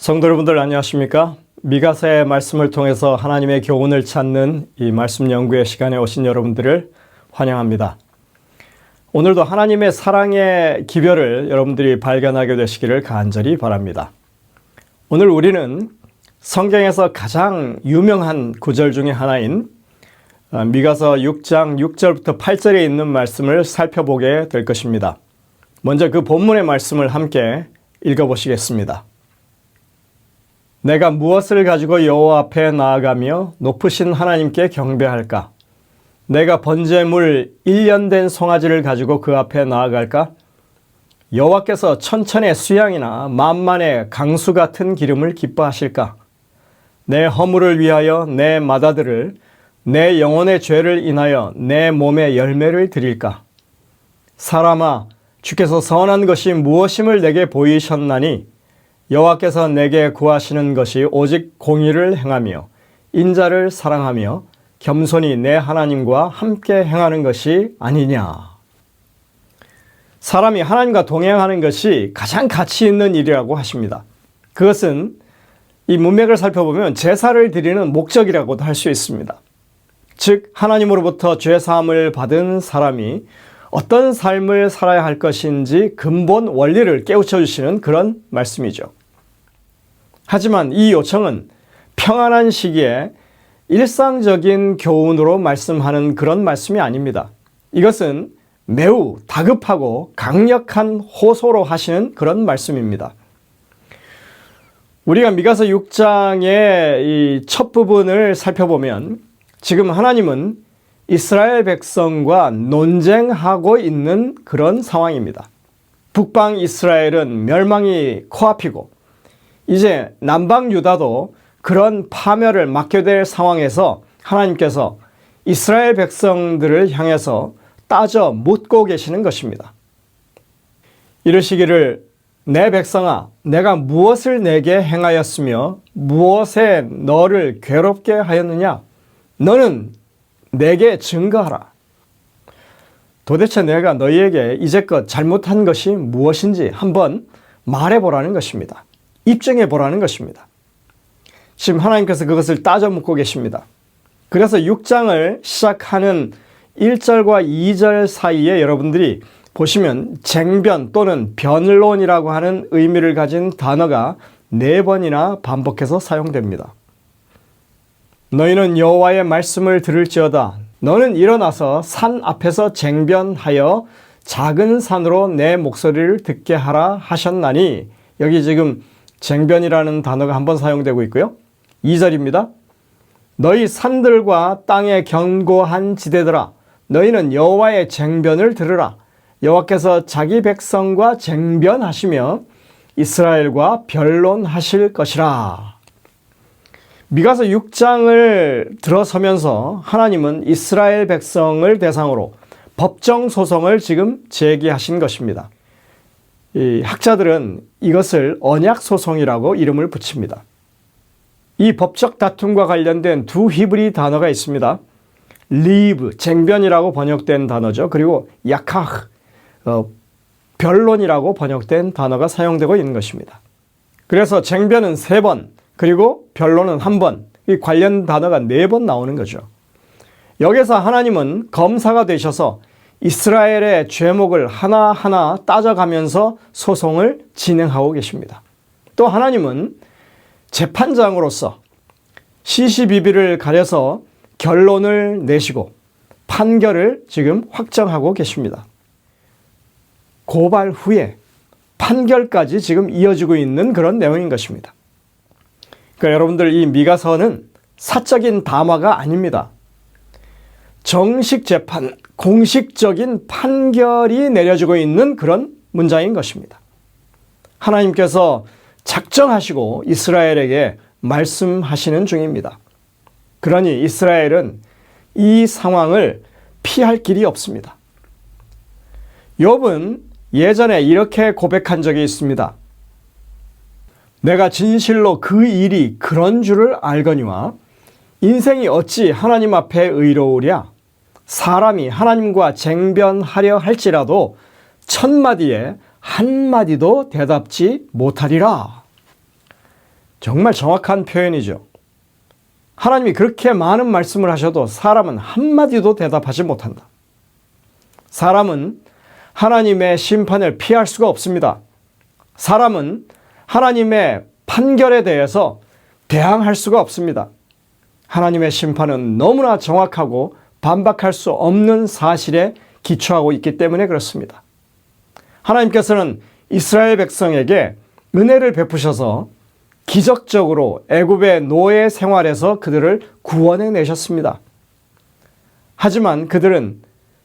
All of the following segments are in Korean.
성도 여러분들 안녕하십니까? 미가서의 말씀을 통해서 하나님의 교훈을 찾는 이 말씀 연구의 시간에 오신 여러분들을 환영합니다. 오늘도 하나님의 사랑의 기별을 여러분들이 발견하게 되시기를 간절히 바랍니다. 오늘 우리는 성경에서 가장 유명한 구절 중에 하나인 미가서 6장 6절부터 8절에 있는 말씀을 살펴보게 될 것입니다. 먼저 그 본문의 말씀을 함께 읽어보시겠습니다. 내가 무엇을 가지고 여호와 앞에 나아가며 높으신 하나님께 경배할까? 내가 번제물 1년 된 송아지를 가지고 그 앞에 나아갈까? 여호와께서 천천의 수양이나 만만의 강수 같은 기름을 기뻐하실까? 내 허물을 위하여 내 맏아들을, 내 영혼의 죄를 인하여 내 몸의 열매를 드릴까? 사람아, 주께서 선한 것이 무엇임을 내게 보이셨나니 여호와께서 내게 구하시는 것이 오직 공의를 행하며 인자를 사랑하며 겸손히 내 하나님과 함께 행하는 것이 아니냐. 사람이 하나님과 동행하는 것이 가장 가치 있는 일이라고 하십니다. 그것은 이 문맥을 살펴보면 제사를 드리는 목적이라고도 할 수 있습니다. 즉 하나님으로부터 죄사함을 받은 사람이 어떤 삶을 살아야 할 것인지 근본 원리를 깨우쳐 주시는 그런 말씀이죠. 하지만 이 요청은 평안한 시기에 일상적인 교훈으로 말씀하는 그런 말씀이 아닙니다. 이것은 매우 다급하고 강력한 호소로 하시는 그런 말씀입니다. 우리가 미가서 6장의 이 첫 부분을 살펴보면 지금 하나님은 이스라엘 백성과 논쟁하고 있는 그런 상황입니다. 북방 이스라엘은 멸망이 코앞이고 이제 남방 유다도 그런 파멸을 맞게 될 상황에서 하나님께서 이스라엘 백성들을 향해서 따져 묻고 계시는 것입니다. 이르시기를 내 백성아 내가 무엇을 내게 행하였으며 무엇에 너를 괴롭게 하였느냐? 너는 내게 증거하라. 도대체 내가 너희에게 이제껏 잘못한 것이 무엇인지 한번 말해보라는 것입니다. 입증해보라는 것입니다. 지금 하나님께서 그것을 따져 묻고 계십니다. 그래서 6장을 시작하는 1절과 2절 사이에 여러분들이 보시면 쟁변 또는 변론이라고 하는 의미를 가진 단어가 4번이나 반복해서 사용됩니다. 너희는 여호와의 말씀을 들을지어다. 너는 일어나서 산 앞에서 쟁변하여 작은 산으로 내 목소리를 듣게 하라 하셨나니, 여기 지금 쟁변이라는 단어가 한 번 사용되고 있고요. 2절입니다. 너희 산들과 땅의 견고한 지대들아 너희는 여호와의 쟁변을 들으라. 여호와께서 자기 백성과 쟁변하시며 이스라엘과 변론하실 것이라. 미가서 6장을 들어서면서 하나님은 이스라엘 백성을 대상으로 법정 소송을 지금 제기하신 것입니다. 이 학자들은 이것을 언약 소송이라고 이름을 붙입니다. 이 법적 다툼과 관련된 두 히브리 단어가 있습니다. 리브, 쟁변이라고 번역된 단어죠. 그리고 야카흐, 변론이라고 번역된 단어가 사용되고 있는 것입니다. 그래서 쟁변은 3번, 그리고 변론은 1번, 이 관련 단어가 4번 나오는 거죠. 여기서 하나님은 검사가 되셔서 이스라엘의 죄목을 하나하나 따져가면서 소송을 진행하고 계십니다. 또 하나님은 재판장으로서 시시비비를 가려서 결론을 내시고 판결을 지금 확정하고 계십니다. 고발 후에 판결까지 지금 이어지고 있는 그런 내용인 것입니다. 그러니까 여러분들 이 미가서는 사적인 담화가 아닙니다. 정식 재판, 공식적인 판결이 내려지고 있는 그런 문장인 것입니다. 하나님께서 작정하시고 이스라엘에게 말씀하시는 중입니다. 그러니 이스라엘은 이 상황을 피할 길이 없습니다. 욥은 예전에 이렇게 고백한 적이 있습니다. 내가 진실로 그 일이 그런 줄을 알거니와 인생이 어찌 하나님 앞에 의로우랴? 사람이 하나님과 쟁변하려 할지라도 1000마디에 한마디도 대답지 못하리라. 정말 정확한 표현이죠. 하나님이 그렇게 많은 말씀을 하셔도 사람은 한마디도 대답하지 못한다. 사람은 하나님의 심판을 피할 수가 없습니다. 사람은 하나님의 판결에 대해서 대항할 수가 없습니다. 하나님의 심판은 너무나 정확하고 반박할 수 없는 사실에 기초하고 있기 때문에 그렇습니다. 하나님께서는 이스라엘 백성에게 은혜를 베푸셔서 기적적으로 애굽의 노예 생활에서 그들을 구원해 내셨습니다. 하지만 그들은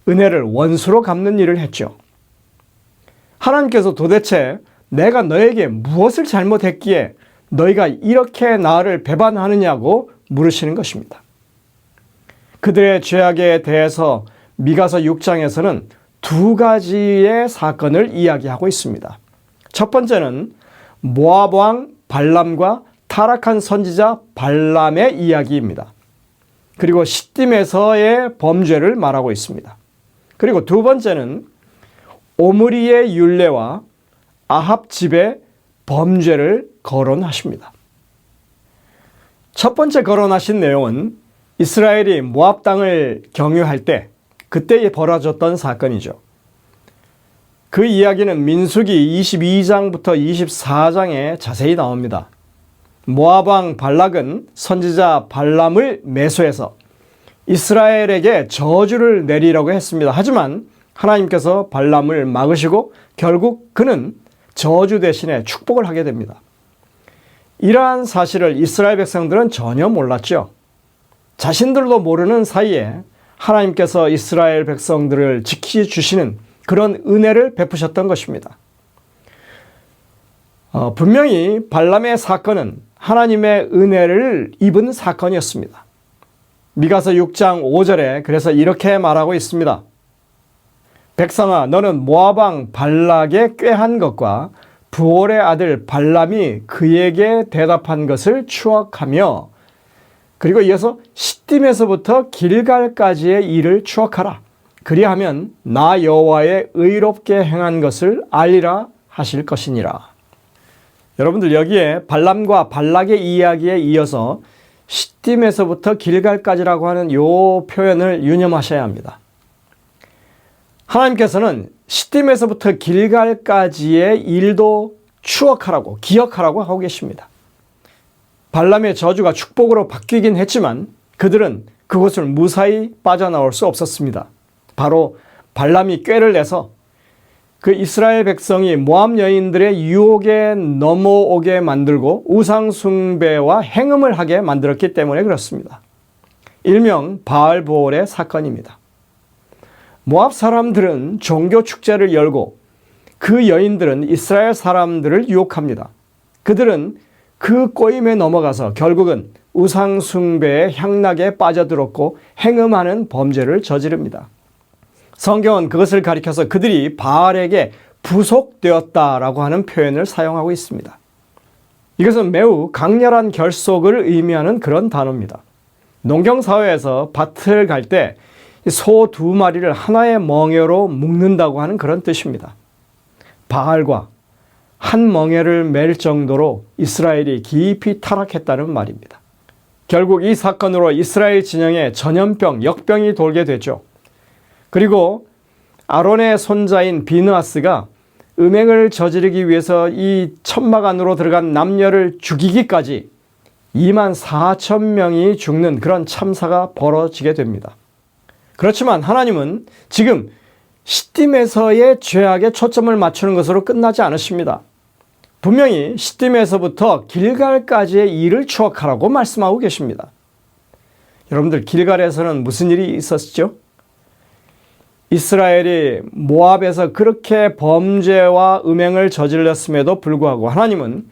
은혜를 원수로 갚는 일을 했죠. 하나님께서 도대체 내가 너에게 무엇을 잘못했기에 너희가 이렇게 나를 배반하느냐고 물으시는 것입니다. 그들의 죄악에 대해서 미가서 6장에서는 두 가지의 사건을 이야기하고 있습니다. 첫 번째는 모압 왕 발람과 타락한 선지자 발람의 이야기입니다. 그리고 시딤에서의 범죄를 말하고 있습니다. 그리고 두 번째는 오므리의 율례와 아합 집의 범죄를 거론하십니다. 첫 번째 거론하신 내용은 이스라엘이 모압 땅을 경유할 때 그때 벌어졌던 사건이죠. 그 이야기는 민수기 22장부터 24장에 자세히 나옵니다. 모압 왕 발락은 선지자 발람을 매수해서 이스라엘에게 저주를 내리라고 했습니다. 하지만 하나님께서 발람을 막으시고 결국 그는 저주 대신에 축복을 하게 됩니다. 이러한 사실을 이스라엘 백성들은 전혀 몰랐죠. 자신들도 모르는 사이에 하나님께서 이스라엘 백성들을 지켜주시는 그런 은혜를 베푸셨던 것입니다. 분명히 발람의 사건은 하나님의 은혜를 입은 사건이었습니다. 미가서 6장 5절에 그래서 이렇게 말하고 있습니다. 백성아, 너는 모압 왕 발락의 꾀한 것과 부올의 아들 발람이 그에게 대답한 것을 추억하며, 그리고 이어서 시딤에서부터 길갈까지의 일을 추억하라. 그리하면 나 여호와의 의롭게 행한 것을 알리라 하실 것이니라. 여러분들 여기에 발람과 발락의 이야기에 이어서 시딤에서부터 길갈까지라고 하는 이 표현을 유념하셔야 합니다. 하나님께서는 시딤에서부터 길갈까지의 일도 추억하라고, 기억하라고 하고 계십니다. 발람의 저주가 축복으로 바뀌긴 했지만 그들은 그곳을 무사히 빠져나올 수 없었습니다. 바로 발람이 꾀를 내서 그 이스라엘 백성이 모압 여인들의 유혹에 넘어오게 만들고 우상 숭배와 행음을 하게 만들었기 때문에 그렇습니다. 일명 바알보올의 사건입니다. 모압 사람들은 종교 축제를 열고 그 여인들은 이스라엘 사람들을 유혹합니다. 그들은 그 꼬임에 넘어가서 결국은 우상 숭배의 향락에 빠져들었고 행음하는 범죄를 저지릅니다. 성경은 그것을 가리켜서 그들이 바알에게 부속되었다라고 하는 표현을 사용하고 있습니다. 이것은 매우 강렬한 결속을 의미하는 그런 단어입니다. 농경사회에서 밭을 갈 때 소 두 마리를 하나의 멍에로 묶는다고 하는 그런 뜻입니다. 바알과 한 멍에를 맬 정도로 이스라엘이 깊이 타락했다는 말입니다. 결국 이 사건으로 이스라엘 진영에 전염병, 역병이 돌게 되죠. 그리고 아론의 손자인 비느하스가 음행을 저지르기 위해서 이 천막 안으로 들어간 남녀를 죽이기까지 24,000명이 죽는 그런 참사가 벌어지게 됩니다. 그렇지만 하나님은 지금 시딤에서의 죄악에 초점을 맞추는 것으로 끝나지 않으십니다. 분명히 시딤에서부터 길갈까지의 일을 추억하라고 말씀하고 계십니다. 여러분들 길갈에서는 무슨 일이 있었죠? 이스라엘이 모압에서 그렇게 범죄와 음행을 저질렀음에도 불구하고 하나님은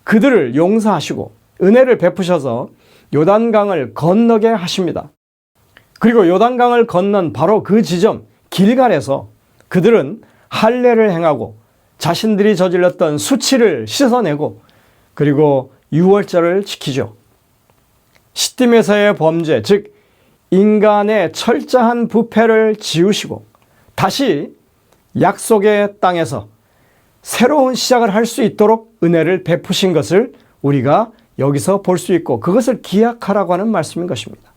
그들을 용서하시고 은혜를 베푸셔서 요단강을 건너게 하십니다. 그리고 요단강을 건넌 바로 그 지점 길갈에서 그들은 할례를 행하고 자신들이 저질렀던 수치를 씻어내고 그리고 유월절을 지키죠. 시딤에서의 범죄, 즉 인간의 철저한 부패를 지우시고 다시 약속의 땅에서 새로운 시작을 할 수 있도록 은혜를 베푸신 것을 우리가 여기서 볼 수 있고 그것을 기약하라고 하는 말씀인 것입니다.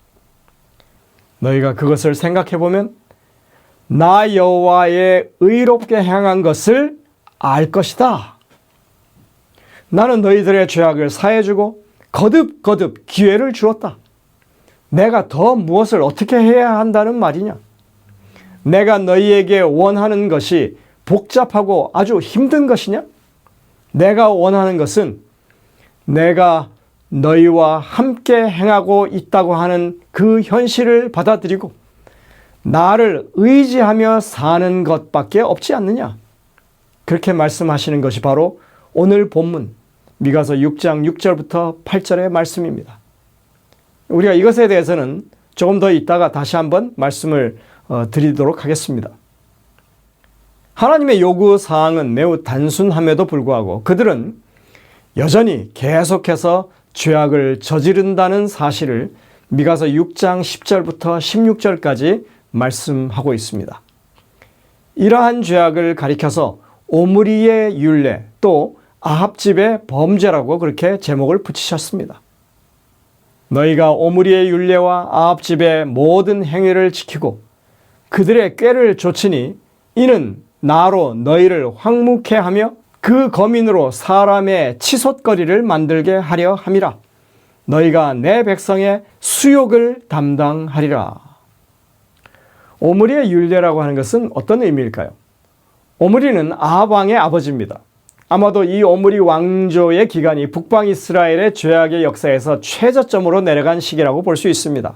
너희가 그것을 생각해 보면 나 여호와의 의롭게 행한 것을 알 것이다. 나는 너희들의 죄악을 사해주고 거듭 기회를 주었다. 내가 더 무엇을 어떻게 해야 한다는 말이냐? 내가 너희에게 원하는 것이 복잡하고 아주 힘든 것이냐? 내가 원하는 것은 내가 너희와 함께 행하고 있다고 하는 그 현실을 받아들이고 나를 의지하며 사는 것밖에 없지 않느냐? 그렇게 말씀하시는 것이 바로 오늘 본문 미가서 6장 6절부터 8절의 말씀입니다. 우리가 이것에 대해서는 조금 더 있다가 다시 한번 말씀을 드리도록 하겠습니다. 하나님의 요구 사항은 매우 단순함에도 불구하고 그들은 여전히 계속해서 죄악을 저지른다는 사실을 미가서 6장 10절부터 16절까지 말씀하고 있습니다. 이러한 죄악을 가리켜서 오므리의 율례 또 아합집의 범죄라고 그렇게 제목을 붙이셨습니다. 너희가 오므리의 율례와 아합집의 모든 행위를 지키고 그들의 꾀를 좇으니 이는 나로 너희를 황무케 하며 그 거민으로 사람의 치솟거리를 만들게 하려 함이라. 너희가 내 백성의 수욕을 담당하리라. 오므리의 율례라고 하는 것은 어떤 의미일까요? 오므리는 아합 왕의 아버지입니다. 아마도 이 오므리 왕조의 기간이 북방 이스라엘의 죄악의 역사에서 최저점으로 내려간 시기라고 볼 수 있습니다.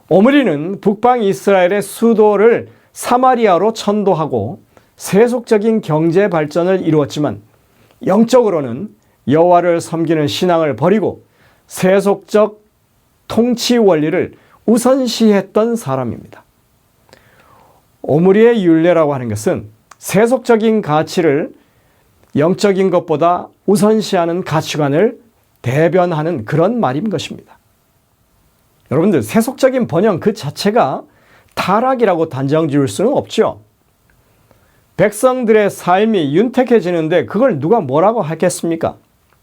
오므리는 북방 이스라엘의 수도를 사마리아로 천도하고 세속적인 경제 발전을 이루었지만 영적으로는 여호와를 섬기는 신앙을 버리고 세속적 통치 원리를 우선시했던 사람입니다. 오므리의 율례라고 하는 것은 세속적인 가치를 영적인 것보다 우선시하는 가치관을 대변하는 그런 말인 것입니다. 여러분들, 세속적인 번영 그 자체가 타락이라고 단정 지을 수는 없죠. 백성들의 삶이 윤택해지는데 그걸 누가 뭐라고 하겠습니까?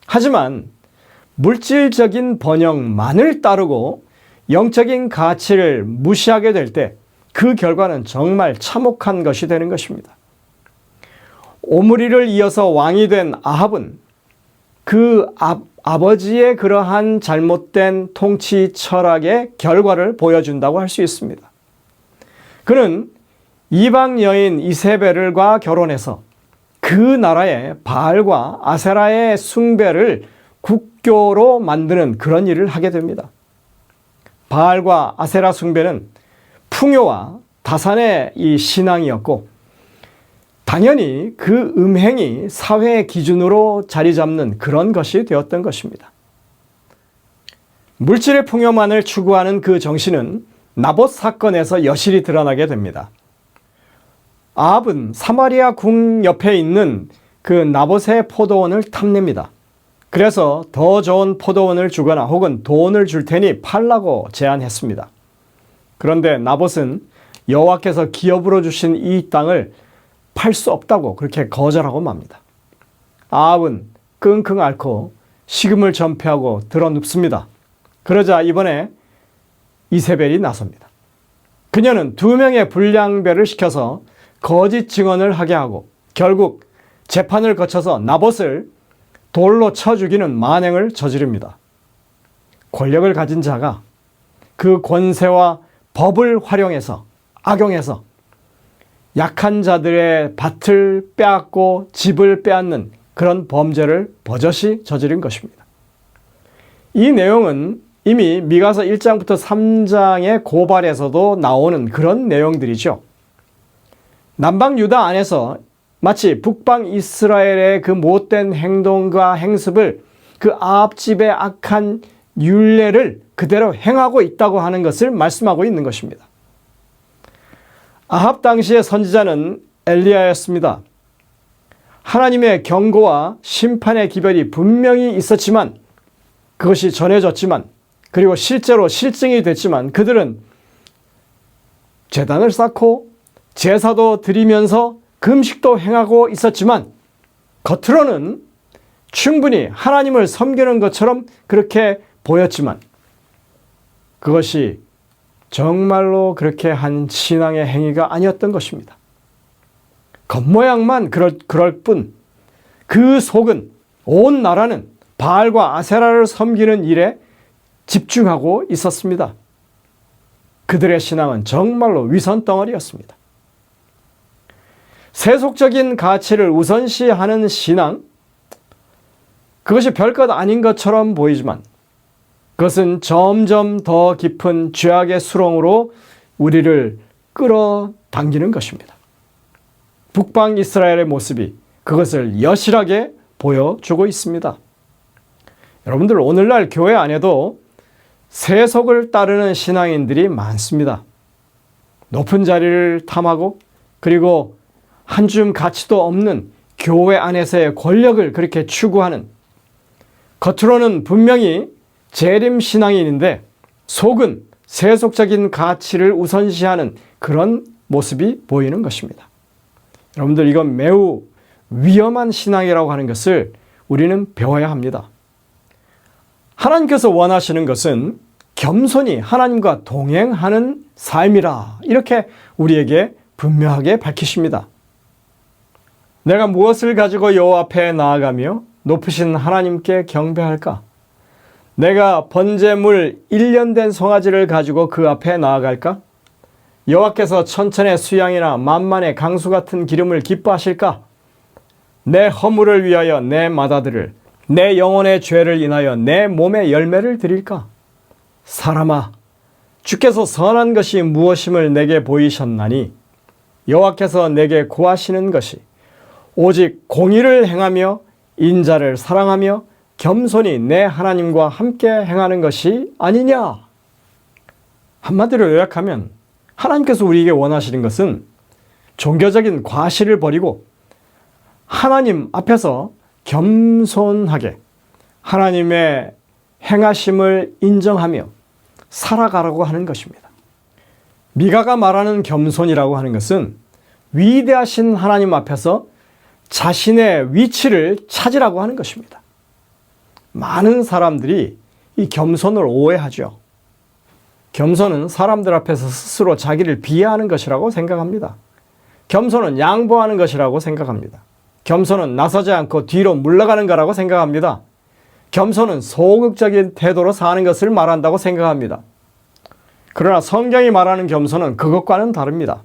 하지만 물질적인 번영만을 따르고 영적인 가치를 무시하게 될 때 그 결과는 정말 참혹한 것이 되는 것입니다. 오므리를 이어서 왕이 된 아합은 그 아버지의 그러한 잘못된 통치 철학의 결과를 보여준다고 할 수 있습니다. 그는 이방 여인 이세벨과 결혼해서 그 나라의 바알과 아세라의 숭배를 국교로 만드는 그런 일을 하게 됩니다. 바알과 아세라 숭배는 풍요와 다산의 이 신앙이었고 당연히 그 음행이 사회의 기준으로 자리 잡는 그런 것이 되었던 것입니다. 물질의 풍요만을 추구하는 그 정신은 나봇 사건에서 여실히 드러나게 됩니다. 아합은 사마리아 궁 옆에 있는 그 나봇의 포도원을 탐냅니다. 그래서 더 좋은 포도원을 주거나 혹은 돈을 줄 테니 팔라고 제안했습니다. 그런데 나봇은 여호와께서 기업으로 주신 이 땅을 팔 수 없다고 그렇게 거절하고 맙니다. 아합은 끙끙 앓고 식음을 전폐하고 드러눕습니다. 그러자 이번에 이세벨이 나섭니다. 그녀는 2명의 불량배를 시켜서 거짓 증언을 하게 하고 결국 재판을 거쳐서 나봇을 돌로 쳐 죽이는 만행을 저지릅니다. 권력을 가진 자가 그 권세와 법을 활용해서 악용해서 약한 자들의 밭을 빼앗고 집을 빼앗는 그런 범죄를 버젓이 저지른 것입니다. 이 내용은 이미 미가서 1장부터 3장의 고발에서도 나오는 그런 내용들이죠. 남방 유다 안에서 마치 북방 이스라엘의 그 못된 행동과 행습을 그 아합집의 악한 율례를 그대로 행하고 있다고 하는 것을 말씀하고 있는 것입니다. 아합 당시의 선지자는 엘리야였습니다. 하나님의 경고와 심판의 기별이 분명히 있었지만 그것이 전해졌지만 그리고 실제로 실증이 됐지만 그들은 제단을 쌓고 제사도 드리면서 금식도 행하고 있었지만 겉으로는 충분히 하나님을 섬기는 것처럼 그렇게 보였지만 그것이 정말로 그렇게 한 신앙의 행위가 아니었던 것입니다. 겉모양만 그럴 뿐 그 속은 온 나라는 바알과 아세라를 섬기는 일에 집중하고 있었습니다. 그들의 신앙은 정말로 위선 덩어리였습니다. 세속적인 가치를 우선시하는 신앙, 그것이 별것 아닌 것처럼 보이지만 그것은 점점 더 깊은 죄악의 수렁으로 우리를 끌어당기는 것입니다. 북방 이스라엘의 모습이 그것을 여실하게 보여주고 있습니다. 여러분들, 오늘날 교회 안에도 세속을 따르는 신앙인들이 많습니다. 높은 자리를 탐하고 그리고 한 줌 가치도 없는 교회 안에서의 권력을 그렇게 추구하는, 겉으로는 분명히 재림 신앙인인데 속은 세속적인 가치를 우선시하는 그런 모습이 보이는 것입니다. 여러분들, 이건 매우 위험한 신앙이라고 하는 것을 우리는 배워야 합니다. 하나님께서 원하시는 것은 겸손히 하나님과 동행하는 삶이라, 이렇게 우리에게 분명하게 밝히십니다. 내가 무엇을 가지고 여호와 앞에 나아가며 높으신 하나님께 경배할까? 내가 번제물 1년 된 송아지를 가지고 그 앞에 나아갈까? 여호와께서 천천의 수양이나 만만의 강수 같은 기름을 기뻐하실까? 내 허물을 위하여 내 맏아들을, 내 영혼의 죄를 인하여 내 몸의 열매를 드릴까? 사람아, 주께서 선한 것이 무엇임을 내게 보이셨나니 여호와께서 내게 구하시는 것이 오직 공의를 행하며 인자를 사랑하며 겸손히 내 하나님과 함께 행하는 것이 아니냐? 한마디로 요약하면 하나님께서 우리에게 원하시는 것은 종교적인 과시를 버리고 하나님 앞에서 겸손하게 하나님의 행하심을 인정하며 살아가라고 하는 것입니다. 미가가 말하는 겸손이라고 하는 것은 위대하신 하나님 앞에서 자신의 위치를 찾으라고 하는 것입니다. 많은 사람들이 이 겸손을 오해하죠. 겸손은 사람들 앞에서 스스로 자기를 비하하는 것이라고 생각합니다. 겸손은 양보하는 것이라고 생각합니다. 겸손은 나서지 않고 뒤로 물러가는 거라고 생각합니다. 겸손은 소극적인 태도로 사는 것을 말한다고 생각합니다. 그러나 성경이 말하는 겸손은 그것과는 다릅니다.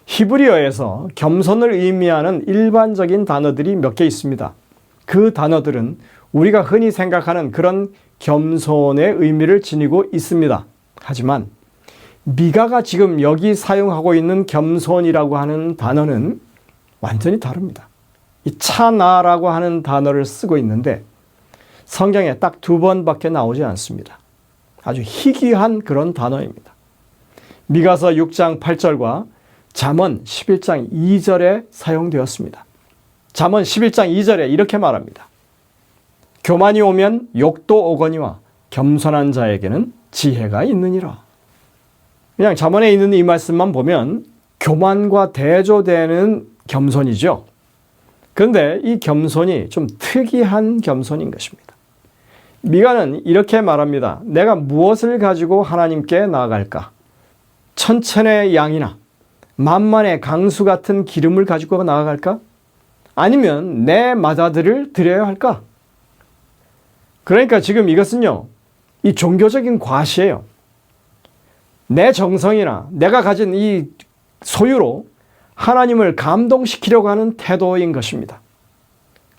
히브리어에서 겸손을 의미하는 일반적인 단어들이 몇 개 있습니다. 그 단어들은 우리가 흔히 생각하는 그런 겸손의 의미를 지니고 있습니다. 하지만 미가가 지금 여기 사용하고 있는 겸손이라고 하는 단어는 완전히 다릅니다. 이 차나라고 하는 단어를 쓰고 있는데 성경에 딱 2번밖에 나오지 않습니다. 아주 희귀한 그런 단어입니다. 미가서 6장 8절과 잠언 11장 2절에 사용되었습니다. 잠언 11장 2절에 이렇게 말합니다. 교만이 오면 욕도 오거니와 겸손한 자에게는 지혜가 있느니라. 그냥 잠언에 있는 이 말씀만 보면 교만과 대조되는 겸손이죠. 그런데 이 겸손이 좀 특이한 겸손인 것입니다. 미가는 이렇게 말합니다. 내가 무엇을 가지고 하나님께 나아갈까? 천천의 양이나 만만의 강수 같은 기름을 가지고 나아갈까? 아니면 내 맏아들을 드려야 할까? 그러니까 지금 이것은요, 이 종교적인 과시예요. 내 정성이나 내가 가진 이 소유로 하나님을 감동시키려고 하는 태도인 것입니다.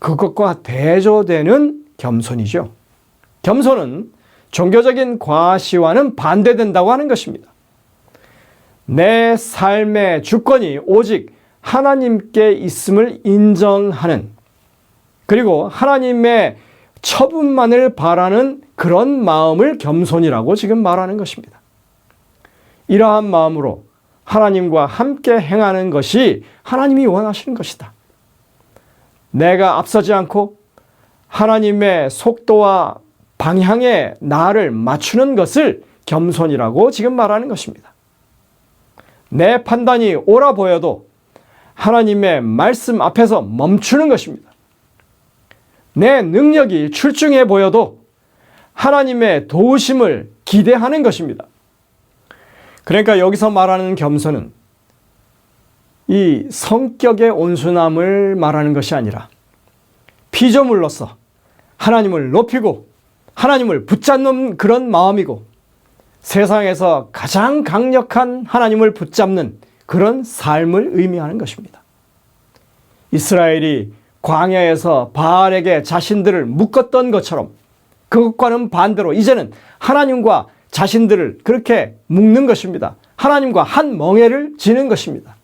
그것과 대조되는 겸손이죠. 겸손은 종교적인 과시와는 반대된다고 하는 것입니다. 내 삶의 주권이 오직 하나님께 있음을 인정하는, 그리고 하나님의 처분만을 바라는 그런 마음을 겸손이라고 지금 말하는 것입니다. 이러한 마음으로 하나님과 함께 행하는 것이 하나님이 원하시는 것이다. 내가 앞서지 않고 하나님의 속도와 방향에 나를 맞추는 것을 겸손이라고 지금 말하는 것입니다. 내 판단이 옳아 보여도 하나님의 말씀 앞에서 멈추는 것입니다. 내 능력이 출중해 보여도 하나님의 도우심을 기대하는 것입니다. 그러니까 여기서 말하는 겸손은 이 성격의 온순함을 말하는 것이 아니라 피조물로서 하나님을 높이고 하나님을 붙잡는 그런 마음이고 세상에서 가장 강력한 하나님을 붙잡는 그런 삶을 의미하는 것입니다. 이스라엘이 광야에서 바알에게 자신들을 묶었던 것처럼 그것과는 반대로 이제는 하나님과 자신들을 그렇게 묶는 것입니다. 하나님과 한 멍에를 지는 것입니다.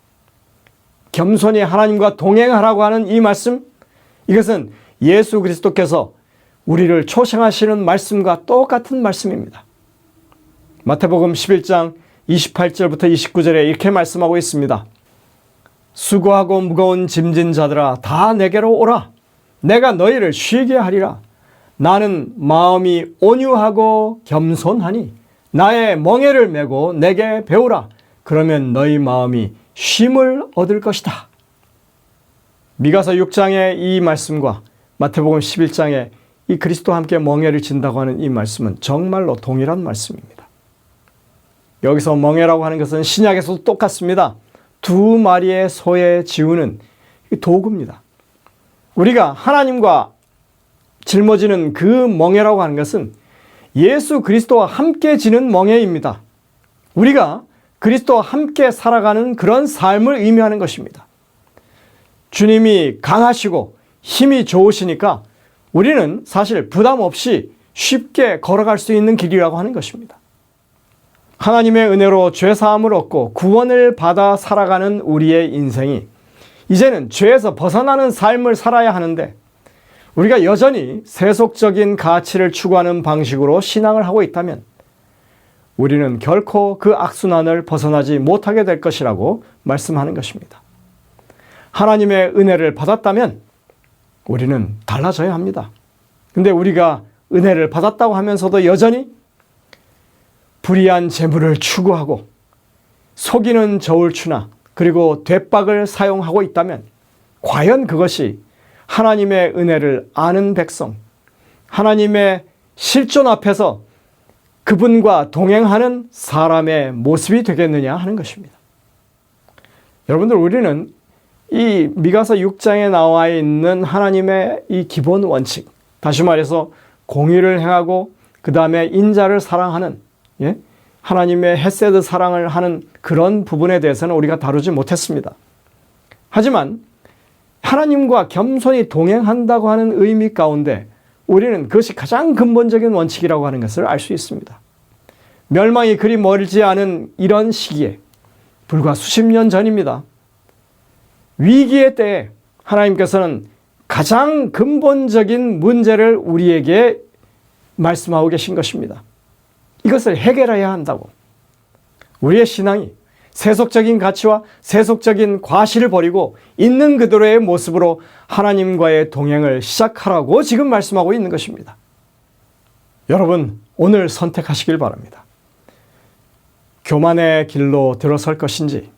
겸손히 하나님과 동행하라고 하는 이 말씀, 이것은 예수 그리스도께서 우리를 초청하시는 말씀과 똑같은 말씀입니다. 마태복음 11장 28절부터 29절에 이렇게 말씀하고 있습니다. 수고하고 무거운 짐진 자들아 다 내게로 오라. 내가 너희를 쉬게 하리라. 나는 마음이 온유하고 겸손하니 나의 멍에를 메고 내게 배우라. 그러면 너희 마음이 쉼을 얻을 것이다. 미가서 6장의 이 말씀과 마태복음 11장에 이 그리스도와 함께 멍에를 진다고 하는 이 말씀은 정말로 동일한 말씀입니다. 여기서 멍에라고 하는 것은 신약에서도 똑같습니다. 두 마리의 소에 지우는 도구입니다. 우리가 하나님과 짊어지는 그 멍에라고 하는 것은 예수 그리스도와 함께 지는 멍에입니다. 우리가 그리스도와 함께 살아가는 그런 삶을 의미하는 것입니다. 주님이 강하시고 힘이 좋으시니까 우리는 사실 부담 없이 쉽게 걸어갈 수 있는 길이라고 하는 것입니다. 하나님의 은혜로 죄사함을 얻고 구원을 받아 살아가는 우리의 인생이 이제는 죄에서 벗어나는 삶을 살아야 하는데 우리가 여전히 세속적인 가치를 추구하는 방식으로 신앙을 하고 있다면 우리는 결코 그 악순환을 벗어나지 못하게 될 것이라고 말씀하는 것입니다. 하나님의 은혜를 받았다면 우리는 달라져야 합니다. 근데 우리가 은혜를 받았다고 하면서도 여전히 불의한 재물을 추구하고 속이는 저울추나 그리고 되박을 사용하고 있다면 과연 그것이 하나님의 은혜를 아는 백성, 하나님의 실존 앞에서 그분과 동행하는 사람의 모습이 되겠느냐 하는 것입니다. 여러분들, 우리는 이 미가서 6장에 나와 있는 하나님의 이 기본 원칙, 다시 말해서 공의를 행하고 그 다음에 인자를 사랑하는 하나님의 헤세드 사랑을 하는 그런 부분에 대해서는 우리가 다루지 못했습니다. 하지만 하나님과 겸손히 동행한다고 하는 의미 가운데 우리는 그것이 가장 근본적인 원칙이라고 하는 것을 알 수 있습니다. 멸망이 그리 멀지 않은 이런 시기에 불과 수십 년 전입니다. 위기의 때에 하나님께서는 가장 근본적인 문제를 우리에게 말씀하고 계신 것입니다. 이것을 해결해야 한다고. 우리의 신앙이 세속적인 가치와 세속적인 과시를 버리고 있는 그대로의 모습으로 하나님과의 동행을 시작하라고 지금 말씀하고 있는 것입니다. 여러분, 오늘 선택하시길 바랍니다. 교만의 길로 들어설 것인지,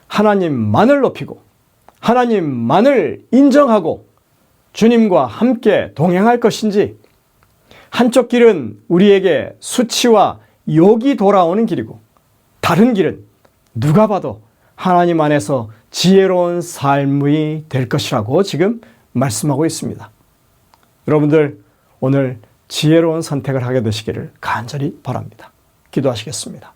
하나님만을 높이고 하나님만을 인정하고 주님과 함께 동행할 것인지, 한쪽 길은 우리에게 수치와 욕이 돌아오는 길이고 다른 길은 누가 봐도 하나님 안에서 지혜로운 삶이 될 것이라고 지금 말씀하고 있습니다. 여러분들, 오늘 지혜로운 선택을 하게 되시기를 간절히 바랍니다. 기도하시겠습니다.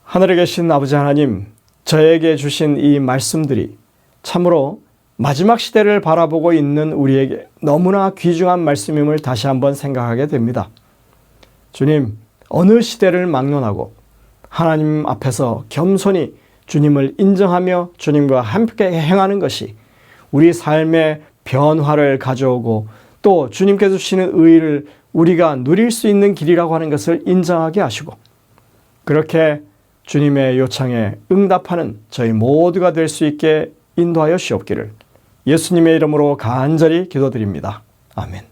하늘에 계신 아버지 하나님, 저에게 주신 이 말씀들이 참으로 마지막 시대를 바라보고 있는 우리에게 너무나 귀중한 말씀임을 다시 한번 생각하게 됩니다. 주님, 어느 시대를 막론하고 하나님 앞에서 겸손히 주님을 인정하며 주님과 함께 행하는 것이 우리 삶의 변화를 가져오고 또 주님께서 주시는 의를 우리가 누릴 수 있는 길이라고 하는 것을 인정하게 하시고 그렇게 주님의 요청에 응답하는 저희 모두가 될 수 있게 인도하여 주옵기를 예수님의 이름으로 간절히 기도드립니다. 아멘.